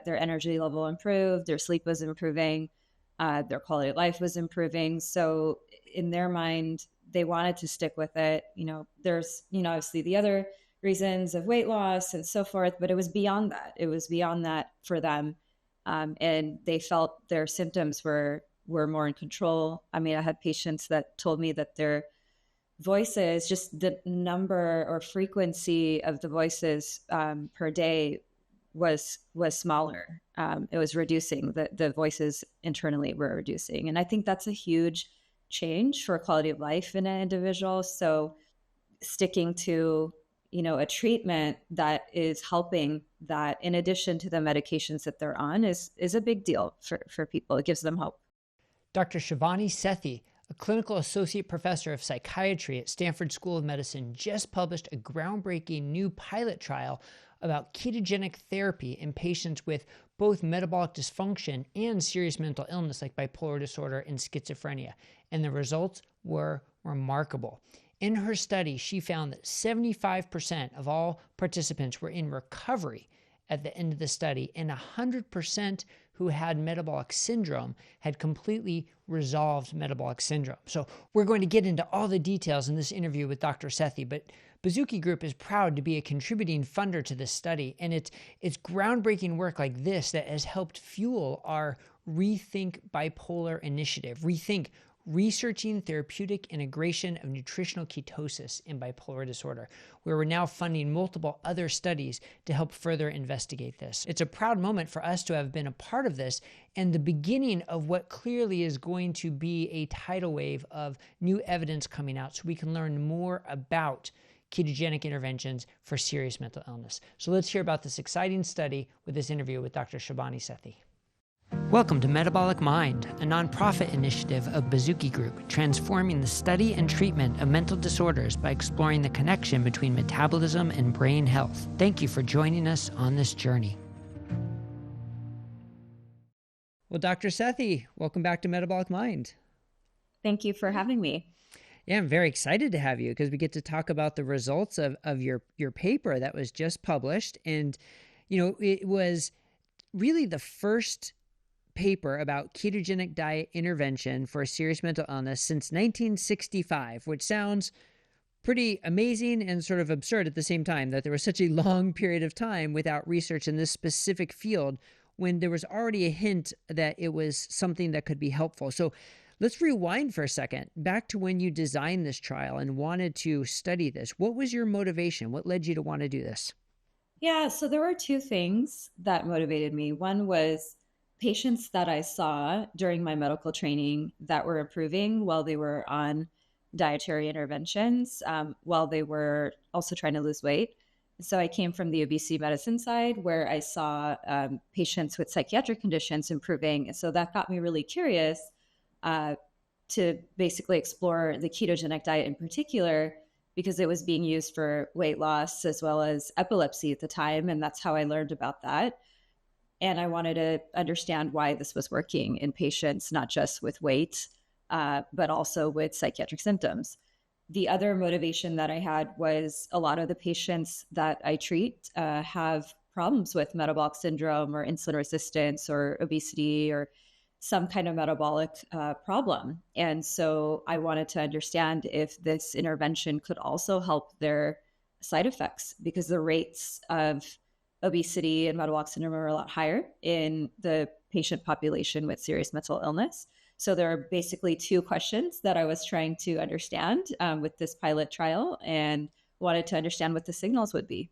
Their energy level improved, their sleep was improving, their quality of life was improving. So in their mind, they wanted to stick with it. There's, obviously the other reasons of weight loss and so forth, but it was beyond that. It was beyond that for them. And they felt their symptoms were more in control. I mean, I had patients that told me that their voices, just the number or frequency of the voices per day was smaller. It was reducing. The voices internally were reducing. And I think that's a huge change for quality of life in an individual. So sticking to, a treatment that is helping that in addition to the medications that they're on is a big deal for people. It gives them hope. Dr. Shebani Sethi, a clinical associate professor of psychiatry at Stanford School of Medicine, just published a groundbreaking new pilot trial about ketogenic therapy in patients with both metabolic dysfunction and serious mental illness like bipolar disorder and schizophrenia. And the results were remarkable. In her study, she found that 75% of all participants were in recovery at the end of the study, and 100% who had metabolic syndrome had completely resolved metabolic syndrome. So we're going to get into all the details in this interview with Dr. Sethi, but Bazooki Group is proud to be a contributing funder to this study, and it's groundbreaking work like this that has helped fuel our Rethink Bipolar initiative. Rethink, researching therapeutic integration of nutritional ketosis in bipolar disorder, where we're now funding multiple other studies to help further investigate this. It's a proud moment for us to have been a part of this and the beginning of what clearly is going to be a tidal wave of new evidence coming out so we can learn more about ketogenic interventions for serious mental illness. So let's hear about this exciting study with this interview with Dr. Shebani Sethi. Welcome to Metabolic Mind, a nonprofit initiative of Bazooki Group, transforming the study and treatment of mental disorders by exploring the connection between metabolism and brain health. Thank you for joining us on this journey. Well, Dr. Sethi, welcome back to Metabolic Mind. Thank you for having me. Yeah, I'm very excited to have you because we get to talk about the results of your paper that was just published. And, it was really the first paper about ketogenic diet intervention for serious mental illness since 1965, which sounds pretty amazing and sort of absurd at the same time that there was such a long period of time without research in this specific field when there was already a hint that it was something that could be helpful. So let's rewind for a second back to when you designed this trial and wanted to study this. What was your motivation? What led you to want to do this? Yeah, so there were two things that motivated me. One was patients that I saw during my medical training that were improving while they were on dietary interventions, while they were also trying to lose weight. So I came from the obesity medicine side where I saw patients with psychiatric conditions improving. And so that got me really curious to basically explore the ketogenic diet in particular, because it was being used for weight loss as well as epilepsy at the time. And that's how I learned about that. And I wanted to understand why this was working in patients, not just with weight, but also with psychiatric symptoms. The other motivation that I had was a lot of the patients that I treat have problems with metabolic syndrome or insulin resistance or obesity or some kind of metabolic problem. And so I wanted to understand if this intervention could also help their side effects, because the rates of obesity and metabolic syndrome are a lot higher in the patient population with serious mental illness. So there are basically two questions that I was trying to understand with this pilot trial, and wanted to understand what the signals would be.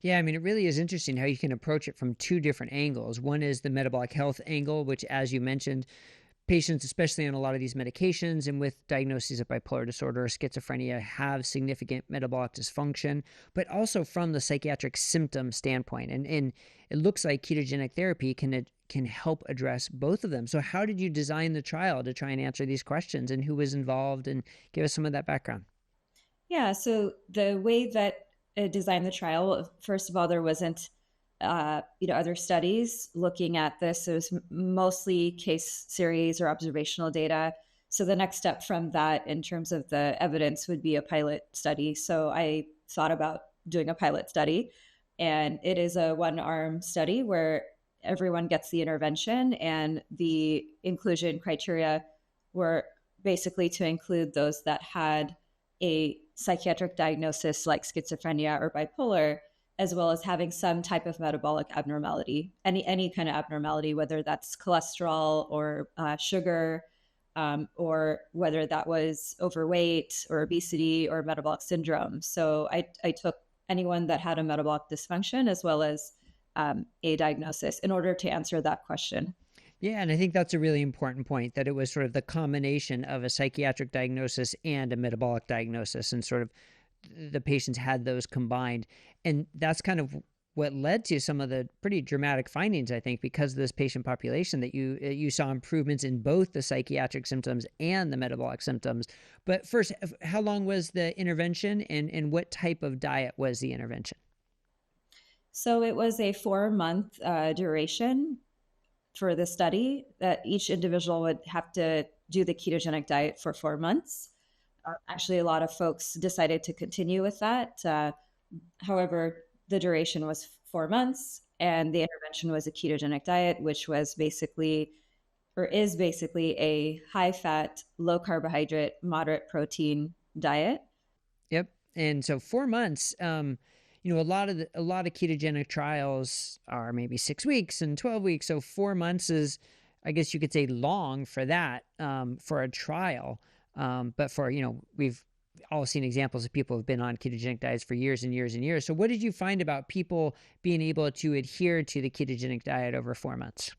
Yeah, I mean, it really is interesting how you can approach it from two different angles. One is the metabolic health angle, which, as you mentioned, patients, especially on a lot of these medications and with diagnoses of bipolar disorder or schizophrenia, have significant metabolic dysfunction, but also from the psychiatric symptom standpoint. And it looks like ketogenic therapy can help address both of them. So how did you design the trial to try and answer these questions, and who was involved, and give us some of that background? Yeah, so the way that I designed the trial, first of all, there wasn't other studies looking at this. It was mostly case series or observational data. So the next step from that in terms of the evidence would be a pilot study. So I thought about doing a pilot study, and it is a one-arm study where everyone gets the intervention, and the inclusion criteria were basically to include those that had a psychiatric diagnosis like schizophrenia or bipolar, as well as having some type of metabolic abnormality, any kind of abnormality, whether that's cholesterol or sugar, or whether that was overweight or obesity or metabolic syndrome. So I took anyone that had a metabolic dysfunction as well as a diagnosis in order to answer that question. Yeah, and I think that's a really important point, that it was sort of the combination of a psychiatric diagnosis and a metabolic diagnosis, and sort of the patients had those combined. And that's kind of what led to some of the pretty dramatic findings, I think, because of this patient population, that you saw improvements in both the psychiatric symptoms and the metabolic symptoms. But first, how long was the intervention, and what type of diet was the intervention? So it was a 4-month duration for the study, that each individual would have to do the ketogenic diet for 4 months. Actually, a lot of folks decided to continue with that. However, the duration was 4 months, and the intervention was a ketogenic diet, which was basically, or is basically, a high fat, low carbohydrate, moderate protein diet. Yep. And so 4 months, a lot of ketogenic trials are maybe 6 weeks and 12 weeks. So 4 months is, I guess you could say, long for that, for a trial. But for, we've all seen examples of people who've been on ketogenic diets for years and years and years. So what did you find about people being able to adhere to the ketogenic diet over 4 months?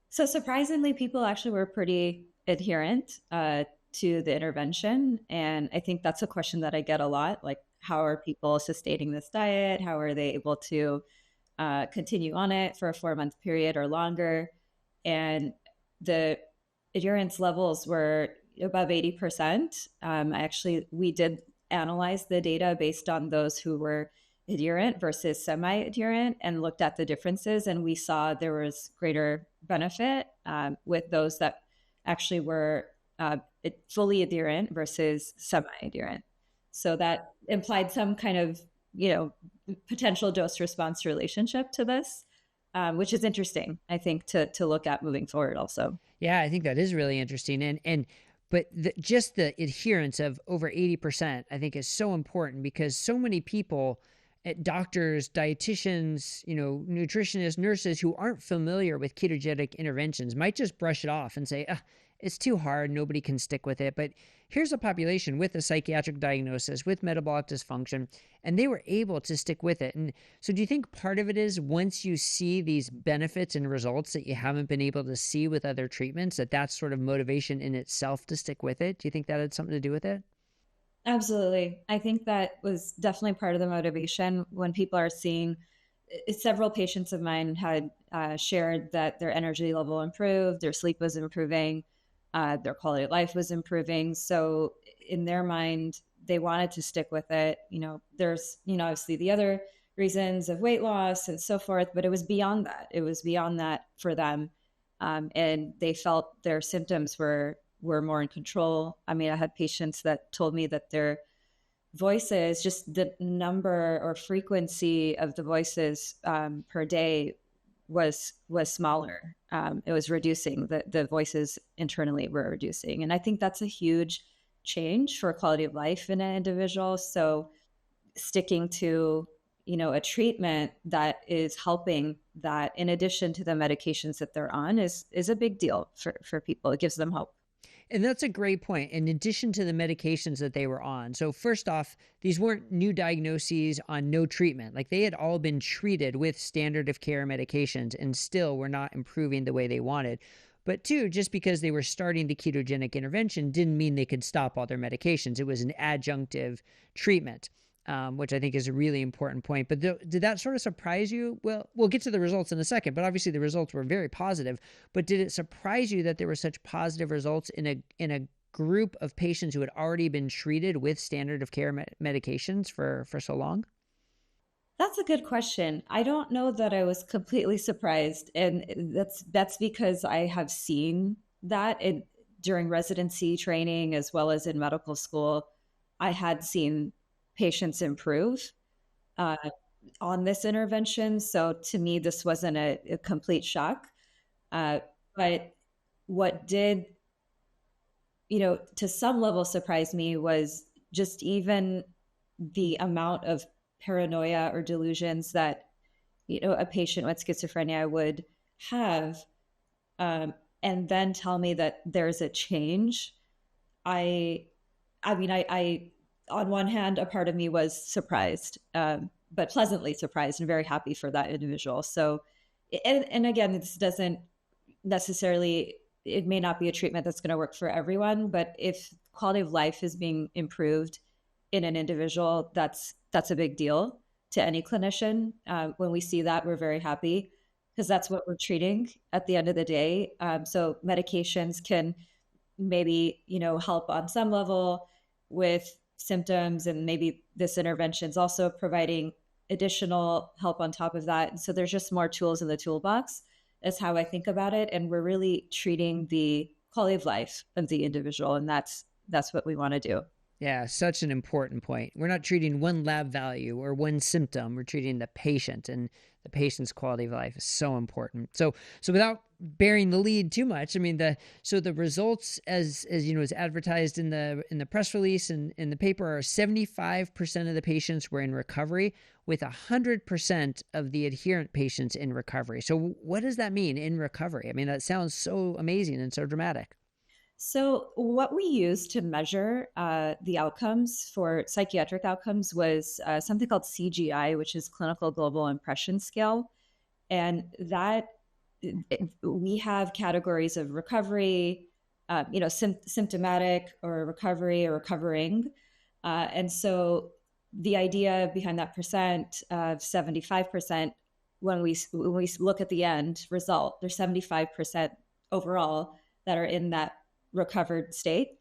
So surprisingly, people actually were pretty adherent to the intervention. And I think that's a question that I get a lot, like, how are people sustaining this diet? How are they able to continue on it for a 4-month period or longer? And the adherence levels were above 80%. We did analyze the data based on those who were adherent versus semi-adherent and looked at the differences. And we saw there was greater benefit with those that actually were fully adherent versus semi-adherent. So that implied some kind of, potential dose response relationship to this, which is interesting, I think, to look at moving forward also. Yeah, I think that is really interesting. But just the adherence of over 80%, I think, is so important, because so many people, doctors, dietitians, nutritionists, nurses, who aren't familiar with ketogenic interventions might just brush it off and say, it's too hard, nobody can stick with it. But here's a population with a psychiatric diagnosis, with metabolic dysfunction, and they were able to stick with it. And so do you think part of it is, once you see these benefits and results that you haven't been able to see with other treatments, that's sort of motivation in itself to stick with it? Do you think that had something to do with it? Absolutely. I think that was definitely part of the motivation. When people are seeing, several patients of mine had shared that their energy level improved, their sleep was improving, their quality of life was improving. So in their mind, they wanted to stick with it. There's, obviously the other reasons of weight loss and so forth, but it was beyond that. It was beyond that for them. And they felt their symptoms were more in control. I mean, I had patients that told me that their voices, just the number or frequency of the voices per day was smaller. It was reducing. The voices internally were reducing. And I think that's a huge change for quality of life in an individual. So sticking to, a treatment that is helping that, in addition to the medications that they're on, is a big deal for people. It gives them hope. And that's a great point. In addition to the medications that they were on. So first off, these weren't new diagnoses on no treatment. Like, they had all been treated with standard of care medications and still were not improving the way they wanted. But two, just because they were starting the ketogenic intervention didn't mean they could stop all their medications. It was an adjunctive treatment, which I think is a really important point. But did that sort of surprise you? Well, we'll get to the results in a second, but obviously the results were very positive. But did it surprise you that there were such positive results in a group of patients who had already been treated with standard of care medications for so long? That's a good question. I don't know that I was completely surprised, and that's because I have seen that during residency training as well as in medical school. I had seen patients improve. on this intervention. So to me, this wasn't a complete shock. But what did, to some level surprise me was just even the amount of paranoia or delusions that, a patient with schizophrenia would have, and then tell me that there's a change. I on one hand, a part of me was surprised, but pleasantly surprised and very happy for that individual. So, and again, this doesn't necessarily, it may not be a treatment that's going to work for everyone, but if quality of life is being improved in an individual, that's a big deal to any clinician. When we see that, we're very happy because that's what we're treating at the end of the day. So medications can maybe, help on some level with symptoms, and maybe this intervention is also providing additional help on top of that. And so there's just more tools in the toolbox, is how I think about it. And we're really treating the quality of life of the individual. And that's what we want to do. Yeah, such an important point. We're not treating one lab value or one symptom. We're treating the patient, and the patient's quality of life is so important. So without bearing the lead too much, I mean, the results as advertised in the press release and in the paper are 75% of the patients were in recovery, with 100% of the adherent patients in recovery. So what does that mean, in recovery? I mean, that sounds so amazing and so dramatic. So what we used to measure the outcomes for psychiatric outcomes was something called CGI, which is Clinical Global Impression Scale. And that we have categories of recovery, symptomatic or recovery or recovering. And so the idea behind that percent of 75%, when we look at the end result, there's 75% overall that are in that recovered state.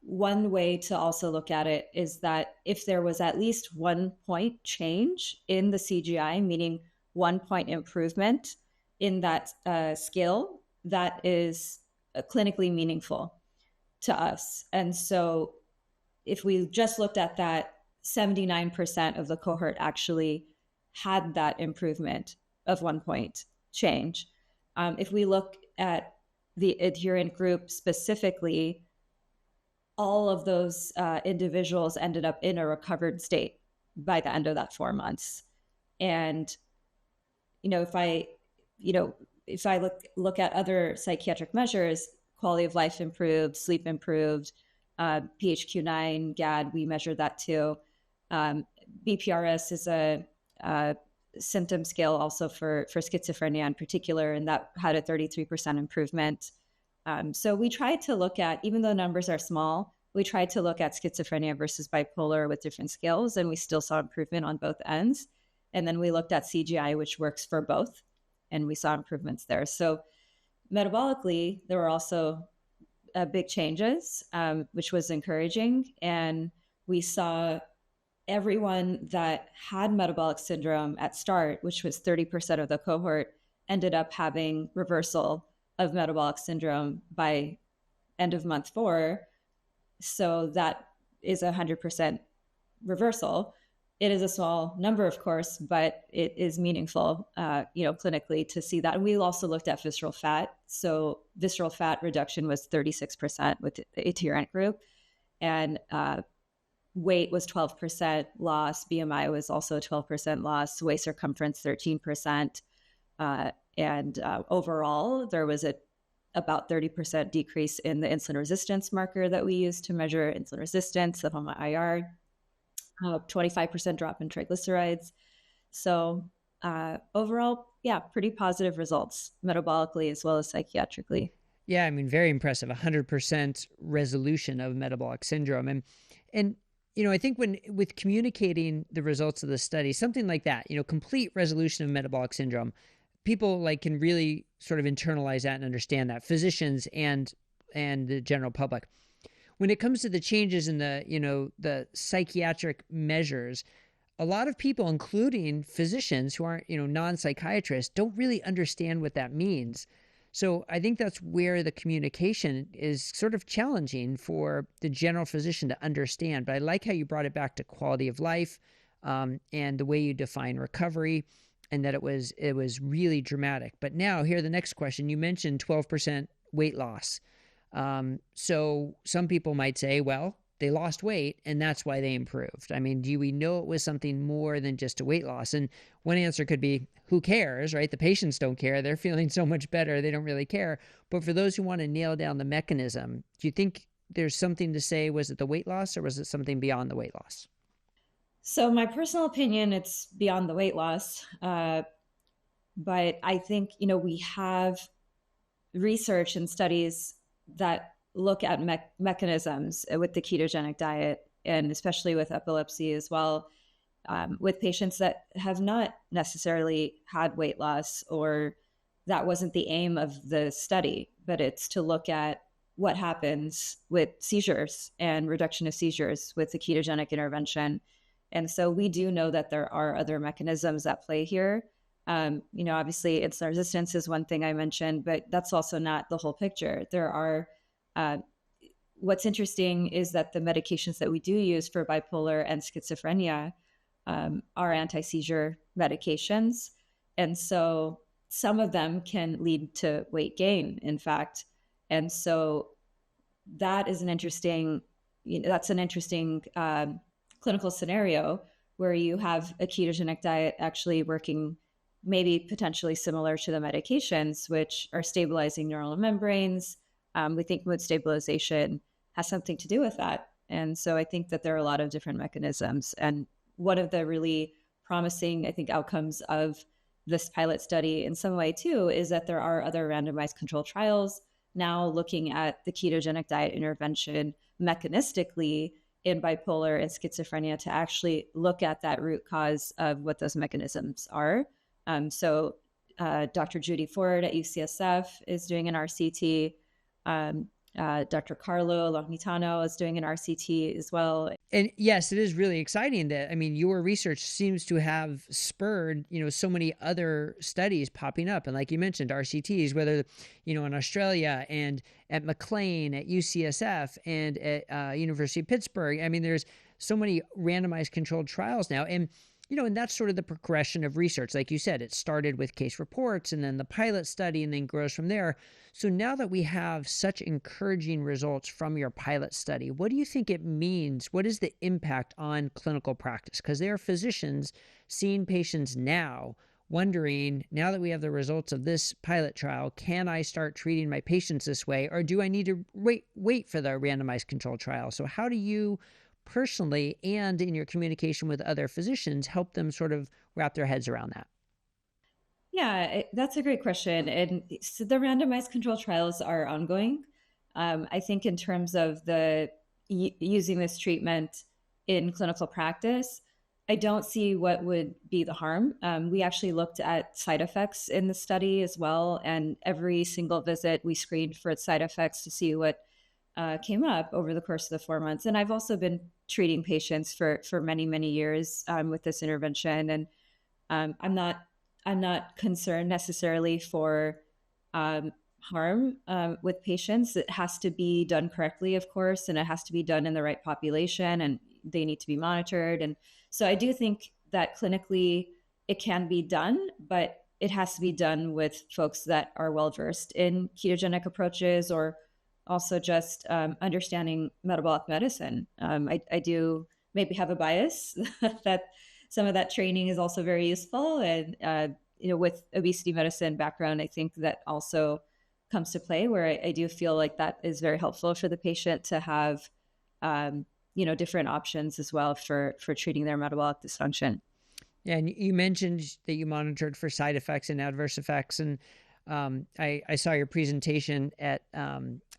One way to also look at it is that if there was at least 1 point change in the CGI, meaning 1 point improvement in that scale, that is clinically meaningful to us. And so if we just looked at that, 79% of the cohort actually had that improvement of 1 point change. If we look at the adherent group specifically, all of those individuals ended up in a recovered state by the end of that 4 months. And, if I look at other psychiatric measures, quality of life improved, sleep improved, PHQ-9, GAD, we measured that too. BPRS is a symptom scale also for schizophrenia in particular, and that had a 33% improvement. So we tried to look at, even though numbers are small, we tried to look at schizophrenia versus bipolar with different scales, and we still saw improvement on both ends. And then we looked at CGI, which works for both, and we saw improvements there. So metabolically, there were also big changes, which was encouraging. And we saw everyone that had metabolic syndrome at start, which was 30% of the cohort, ended up having reversal of metabolic syndrome by end of month 4. So that is 100% reversal. It is a small number, of course, but it is meaningful, clinically to see that. And we also looked at visceral fat. So visceral fat reduction was 36% with the adherent group. And weight was 12% loss. BMI was also 12% loss. Waist circumference, 13%. And overall, there was about 30% decrease in the insulin resistance marker that we use to measure insulin resistance, the HOMA-IR, 25% drop in triglycerides. So overall, pretty positive results metabolically as well as psychiatrically. Yeah, I mean, very impressive, 100% resolution of metabolic syndrome. And I think with communicating the results of the study, something like that, complete resolution of metabolic syndrome, people can really sort of internalize that and understand that, physicians and the general public. When it comes to the changes in the psychiatric measures, a lot of people, including physicians who aren't, non-psychiatrists, don't really understand what that means. So I think that's where the communication is sort of challenging for the general physician to understand. But I like how you brought it back to quality of life, and the way you define recovery, and that it was really dramatic. But now here, the next question, you mentioned 12% weight loss. So some people might say, well, they lost weight and that's why they improved. I mean, do we know it was something more than just a weight loss? And one answer could be, who cares, right? The patients don't care. They're feeling so much better. They don't really care. But for those who want to nail down the mechanism, do you think there's something to say, was it the weight loss or was it something beyond the weight loss? So my personal opinion, it's beyond the weight loss. But I think, we have research and studies that look at mechanisms with the ketogenic diet, and especially with epilepsy as well, with patients that have not necessarily had weight loss, or that wasn't the aim of the study, but it's to look at what happens with seizures and reduction of seizures with the ketogenic intervention. And so we do know that there are other mechanisms at play here. Obviously insulin resistance is one thing I mentioned, but that's also not the whole picture. There are, what's interesting is that the medications that we do use for bipolar and schizophrenia are anti-seizure medications. And so some of them can lead to weight gain, in fact. And so that is an interesting, clinical scenario where you have a ketogenic diet actually working maybe potentially similar to the medications, which are stabilizing neural membranes. We think mood stabilization has something to do with that. And so I think that there are a lot of different mechanisms. And one of the really promising, I think, outcomes of this pilot study in some way too, is that there are other randomized controlled trials now looking at the ketogenic diet intervention mechanistically in bipolar and schizophrenia to actually look at that root cause of what those mechanisms are. So Dr. Judy Ford at UCSF is doing an RCT. Dr. Carlo Longitano is doing an RCT as well. And yes, it is really exciting that, your research seems to have spurred, so many other studies popping up. And like you mentioned, RCTs, whether, in Australia and at McLean, at UCSF and at University of Pittsburgh. There's so many randomized controlled trials now. And that's sort of the progression of research. Like you said, it started with case reports and then the pilot study and then grows from there. So now that we have such encouraging results from your pilot study, what do you think it means? What is the impact on clinical practice? Because there are physicians seeing patients now wondering, now that we have the results of this pilot trial, can I start treating my patients this way? Or do I need to wait for the randomized control trial? So how do you personally and in your communication with other physicians help them sort of wrap their heads around that? Yeah, that's a great question. And so the randomized control trials are ongoing. I think in terms of the using this treatment in clinical practice, I don't see what would be the harm. We actually looked at side effects in the study as well. And every single visit, we screened for side effects to see what came up over the course of the 4 months. And I've also been treating patients for many, many years with this intervention. And I'm not concerned necessarily for harm with patients. It has to be done correctly, of course, and it has to be done in the right population, and they need to be monitored. And so I do think that clinically it can be done, but it has to be done with folks that are well-versed in ketogenic approaches, or also just understanding metabolic medicine. I do maybe have a bias that some of that training is also very useful. And, with obesity medicine background, I think that also comes to play, where I do feel like that is very helpful for the patient to have, different options as well for treating their metabolic dysfunction. Yeah, and you mentioned that you monitored for side effects and adverse effects. And I saw your presentation at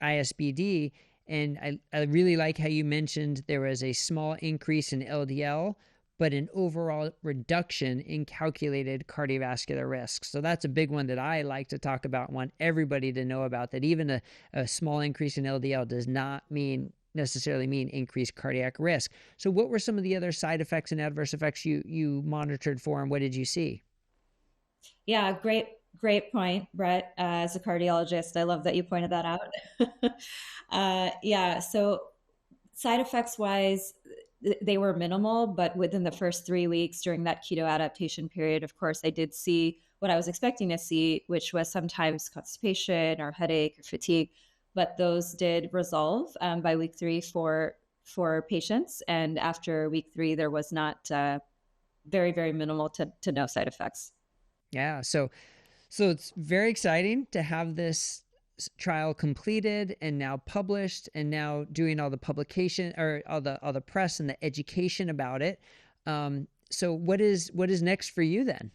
ISBD, and I really like how you mentioned there was a small increase in LDL, but an overall reduction in calculated cardiovascular risk. So that's a big one that I like to talk about and want everybody to know about, that even a small increase in LDL does not necessarily mean increased cardiac risk. So what were some of the other side effects and adverse effects you monitored for, and what did you see? Yeah, great point, Bret. As a cardiologist, I love that you pointed that out. So side effects wise, they were minimal, but within the first 3 weeks during that keto adaptation period, of course, I did see what I was expecting to see, which was sometimes constipation or headache or fatigue. But those did resolve by week 3 for patients. And after week 3, there was not very, very minimal to no side effects. Yeah. So it's very exciting to have this trial completed and now published and now doing all the publication or all the press and the education about it. So what is next for you then?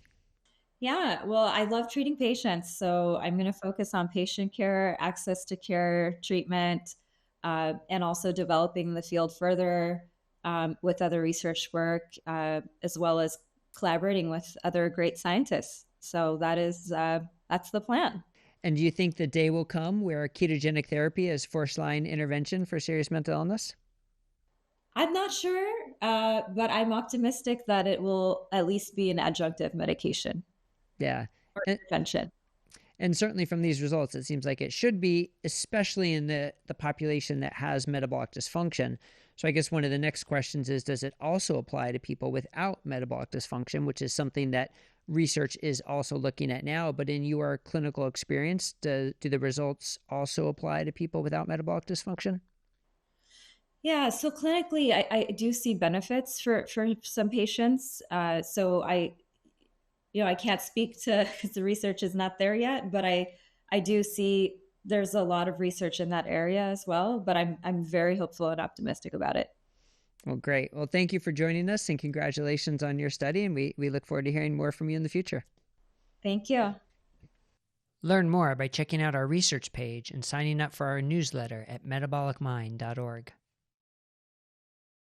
Yeah, well, I love treating patients. So I'm going to focus on patient care, access to care, treatment, and also developing the field further with other research work, as well as collaborating with other great scientists. So that's the plan. And do you think the day will come where ketogenic therapy is first-line intervention for serious mental illness? I'm not sure, but I'm optimistic that it will at least be an adjunctive medication Yeah. or And, intervention. and certainly from these results, it seems like it should be, especially in the population that has metabolic dysfunction. So I guess one of the next questions is, does it also apply to people without metabolic dysfunction, which is something that research is also looking at now? But in your clinical experience, do the results also apply to people without metabolic dysfunction? Yeah, so clinically, I do see benefits for some patients. So I can't speak to because the research is not there yet, but I do see there's a lot of research in that area as well. But I'm very hopeful and optimistic about it. Well, great. Well, thank you for joining us and congratulations on your study. And we look forward to hearing more from you in the future. Thank you. Learn more by checking out our research page and signing up for our newsletter at metabolicmind.org.